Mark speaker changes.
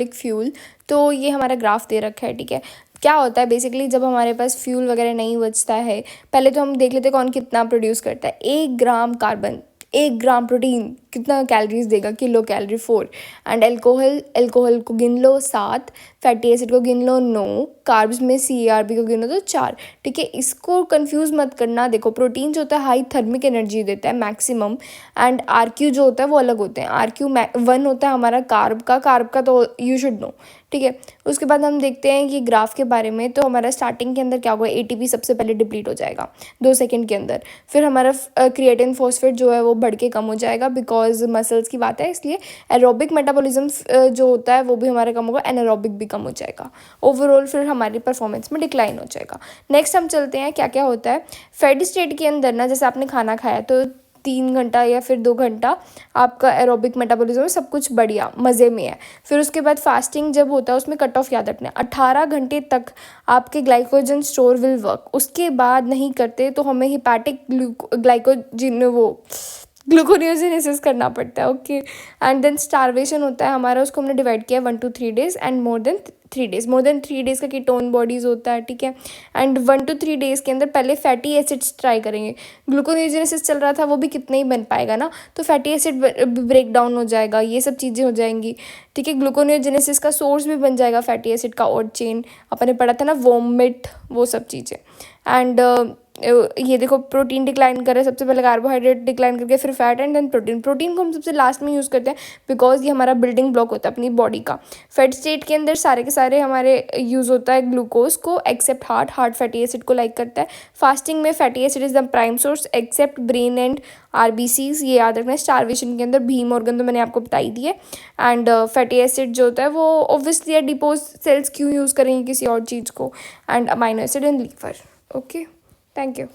Speaker 1: Fuel. तो ये हमारा ग्राफ दे रखा है, ठीक है। क्या होता है बेसिकली, जब हमारे पास फ्यूल वगैरह नहीं बचता है, पहले तो हम देख लेते हैं कौन कितना प्रोड्यूस करता है। 1 ग्राम कार्बन, 1 ग्राम प्रोटीन कितना कैलोरीज देगा, किलो कैलोरी 4। एंड एल्कोहल को गिन लो 7, फैटी एसिड को गिन लो 9, कार्ब्स में CARB को गिनो तो 4, ठीक है। इसको कंफ्यूज मत करना। देखो प्रोटीन जो होता है हाई थर्मिक एनर्जी देता है मैक्सिमम, एंड RQ जो होता है वो अलग होते हैं। RQ 1 होता है हमारा कार्ब का तो यू शुड नो, ठीक है। उसके बाद हम देखते हैं कि ग्राफ के बारे में। तो हमारा स्टार्टिंग के अंदर क्या होगा, ATP सबसे पहले डिप्लीट हो जाएगा 2 सेकंड के अंदर। फिर हमारा क्रिएटिन फॉस्फेट जो है वो बढ़ के कम हो जाएगा, बिकॉज मसल्स की बात है, इसलिए एरोबिक मेटाबॉलिज्म जो होता है वो भी हमारा कम होगा, एनारोबिक भी कम हो जाएगा। ओवरऑल फिर हमारी परफॉर्मेंस में डिक्लाइन हो जाएगा। नेक्स्ट हम चलते हैं क्या क्या होता है फेड स्टेट के अंदर ना। जैसे आपने खाना खाया तो 3 घंटा या फिर 2 घंटा आपका एरोबिक मेटाबॉलिज्म सब कुछ बढ़िया मज़े में है। फिर उसके बाद फास्टिंग जब होता है उसमें कट ऑफ याद रखना है, 18 घंटे तक आपके ग्लाइकोजन स्टोर विल वर्क। उसके बाद नहीं करते तो हमें हिपैटिक ग्लूकोनियोजेनेसिस करना पड़ता है, ओके। एंड देन स्टारवेशन होता है हमारा, उसको हमने डिवाइड किया 1 to 3 days and more than 3 days का कीटोन बॉडीज होता है, ठीक है। एंड 1 to 3 days के अंदर पहले फैटी एसिड्स ट्राई करेंगे। ग्लूकोनियोजेनेसिस चल रहा था वो भी कितना ही बन पाएगा ना, तो फैटी एसिड ब्रेक डाउन हो जाएगा, ये सब चीज़ें हो जाएंगी, ठीक है। ग्लूकोनियोजेनेसिस का सोर्स भी बन जाएगा फैटी एसिड का और चेन, अपन ने पढ़ा था ना वोमिट, वो सब चीज़ें। एंड ये देखो प्रोटीन डिक्लाइन कर रहा है, सबसे पहले कार्बोहाइड्रेट डिक्लाइन करके फिर फैट एंड देन प्रोटीन को हम सबसे लास्ट में यूज़ करते हैं, बिकॉज ये हमारा बिल्डिंग ब्लॉक होता है अपनी बॉडी का। फैट स्टेट के अंदर सारे के सारे हमारे यूज़ होता है ग्लूकोज को, एक्सेप्ट हार्ट फैटी एसिड को लाइक करता है। फास्टिंग में fatty acid is the prime source except brain and RBCs, ये याद रखना है। स्टारवेशन के अंदर भीम ऑर्गन तो मैंने आपको बताई दी है। एंड फैटी एसिड जो होता है वो ऑब्वियसली एडिपोज सेल्स क्यों यूज़ करेंगे किसी और चीज़ को, and amino acid in liver, okay. Thank you.